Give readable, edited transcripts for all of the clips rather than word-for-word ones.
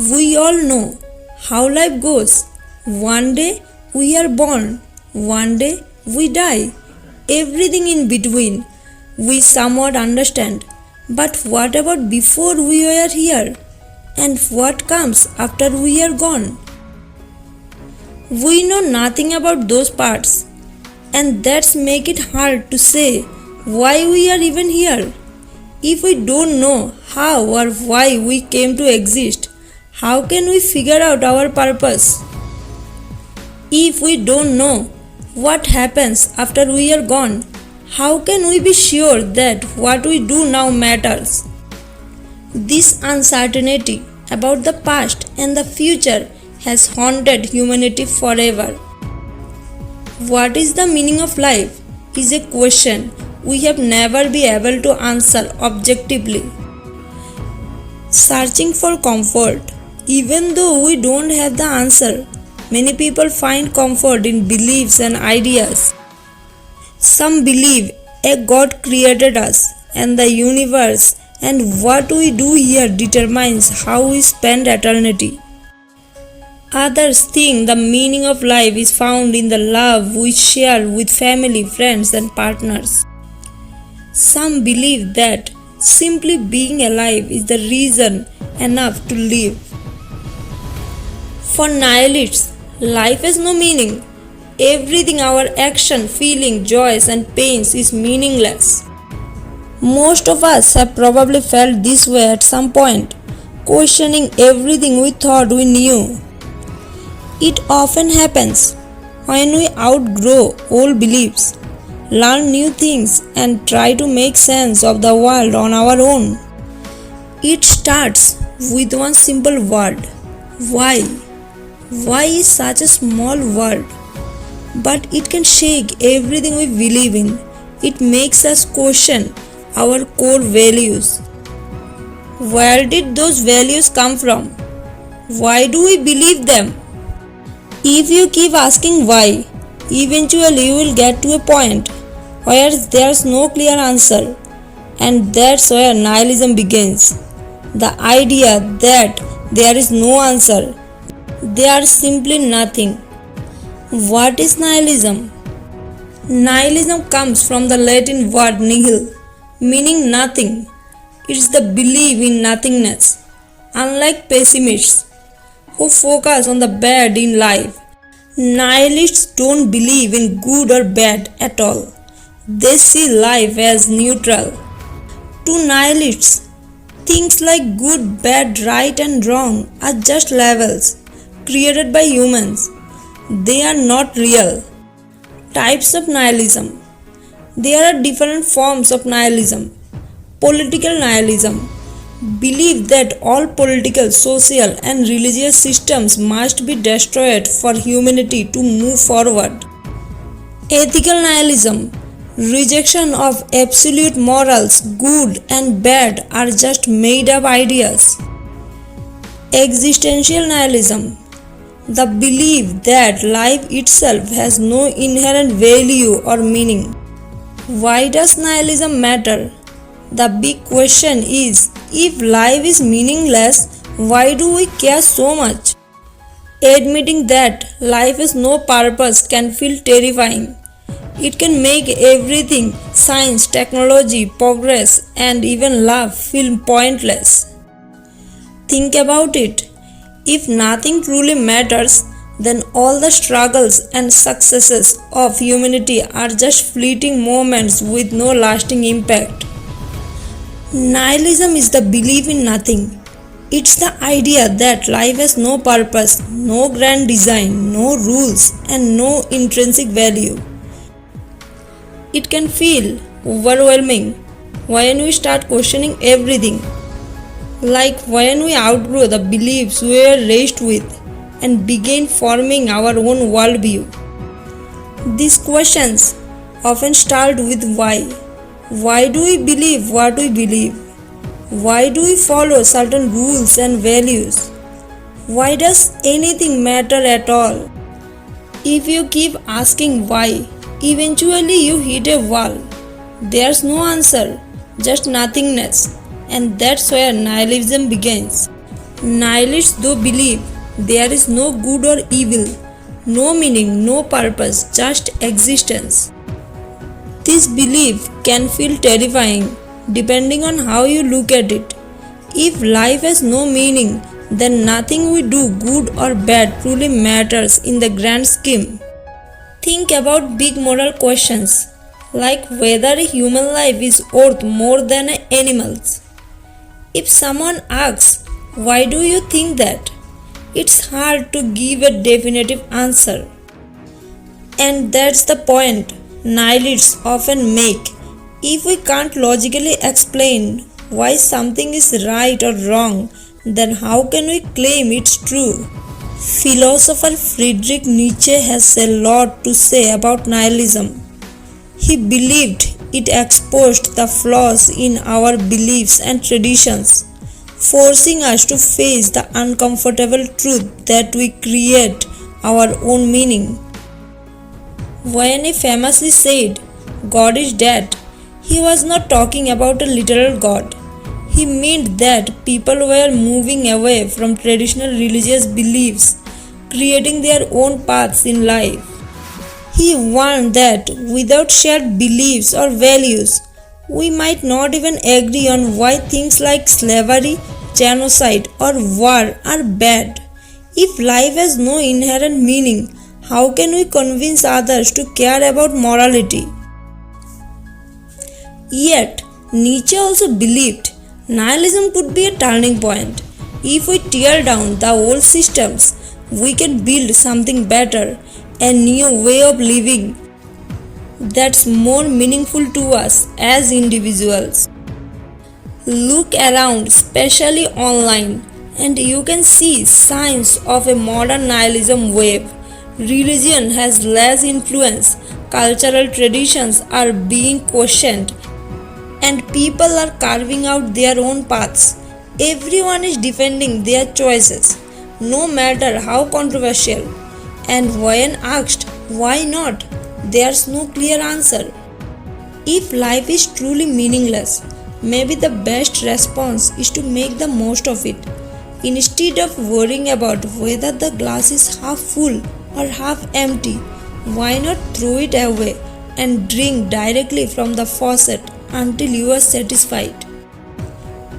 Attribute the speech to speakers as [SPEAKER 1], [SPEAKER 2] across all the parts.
[SPEAKER 1] We all know how life goes. One day we are born, one day we die. Everything in between we somewhat understand. But what about before we were here? And what comes after we are gone? We know nothing about those parts, and that's make it hard to say why we are even here. If we don't know how or why we came to exist, how can we figure out our purpose? If we don't know what happens after we are gone, how can we be sure that what we do now matters? This uncertainty about the past and the future has haunted humanity forever. What is the meaning of life is a question we have never been able to answer objectively. Searching for comfort, even though we don't have the answer, many people find comfort in beliefs and ideas. Some believe a God created us and the universe, and what we do here determines how we spend eternity. Others think the meaning of life is found in the love we share with family, friends, and partners. Some believe that simply being alive is the reason enough to live. For nihilists, life has no meaning. Everything, our action, feeling, joys, and pains is meaningless. Most of us have probably felt this way at some point, questioning everything we thought we knew. It often happens when we outgrow old beliefs, learn new things, and try to make sense of the world on our own. It starts with one simple word: why? Why is such a small word? But it can shake everything we believe in. It makes us question our core values. Where did those values come from? Why do we believe them? If you keep asking why, eventually you will get to a point where there's no clear answer, and that's where nihilism begins. The idea that there is no answer, there is simply nothing. What is nihilism? Nihilism comes from the Latin word nihil, meaning nothing. It's the belief in nothingness. Unlike pessimists who focus on the bad in life, nihilists don't believe in good or bad at all. They see life as neutral. To nihilists, things like good, bad, right, and wrong are just labels created by humans. They are not real. Types of nihilism. There are different forms of nihilism. Political nihilism. Believe that all political, social, and religious systems must be destroyed for humanity to move forward. Ethical nihilism. Rejection of absolute morals, good and bad, are just made up ideas. Existential nihilism. The belief that life itself has no inherent value or meaning. Why does nihilism matter? The big question is, if life is meaningless, why do we care so much? Admitting that life has no purpose can feel terrifying. It can make everything, science, technology, progress, and even love, feel pointless. Think about it. If nothing truly matters, then all the struggles and successes of humanity are just fleeting moments with no lasting impact. Nihilism is the belief in nothing. It's the idea that life has no purpose, no grand design, no rules, and no intrinsic value. It can feel overwhelming when we start questioning everything, like when we outgrow the beliefs we were raised with and begin forming our own worldview. These questions often start with why. Why do we believe what we believe? Why do we follow certain rules and values? Why does anything matter at all? If you keep asking why, eventually you hit a wall. There's no answer, just nothingness, and that's where nihilism begins. Nihilists though believe there is no good or evil, no meaning, no purpose, just existence. This belief can feel terrifying depending on how you look at it. If life has no meaning, then nothing we do, good or bad, truly matters in the grand scheme. Think about big moral questions like whether a human life is worth more than an animal's. If someone asks, why do you think that? It's hard to give a definitive answer. And that's the point nihilists often make. If we can't logically explain why something is right or wrong, then how can we claim it's true? Philosopher Friedrich Nietzsche has a lot to say about nihilism. He believed it exposed the flaws in our beliefs and traditions, forcing us to face the uncomfortable truth that we create our own meaning. When he famously said, God is dead, he was not talking about a literal God. He meant that people were moving away from traditional religious beliefs, creating their own paths in life. He warned that without shared beliefs or values, we might not even agree on why things like slavery, genocide, or war are bad. If life has no inherent meaning, how can we convince others to care about morality? Yet, Nietzsche also believed nihilism could be a turning point. If we tear down the old systems, we can build something better, a new way of living that's more meaningful to us as individuals. Look around, especially online, and you can see signs of a modern nihilism wave. Religion has less influence, cultural traditions are being questioned, and people are carving out their own paths. Everyone is defending their choices, no matter how controversial. And when asked why not, there's no clear answer. If life is truly meaningless, maybe the best response is to make the most of it. Instead of worrying about whether the glass is half full or half empty, why not throw it away and drink directly from the faucet until you are satisfied?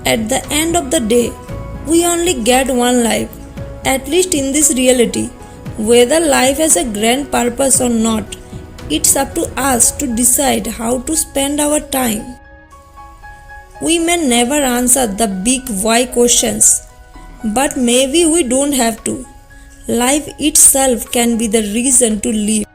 [SPEAKER 1] At the end of the day, we only get one life, at least in this reality. Whether life has a grand purpose or not, it's up to us to decide how to spend our time. We may never answer the big why questions, but maybe we don't have to. Life itself can be the reason to live.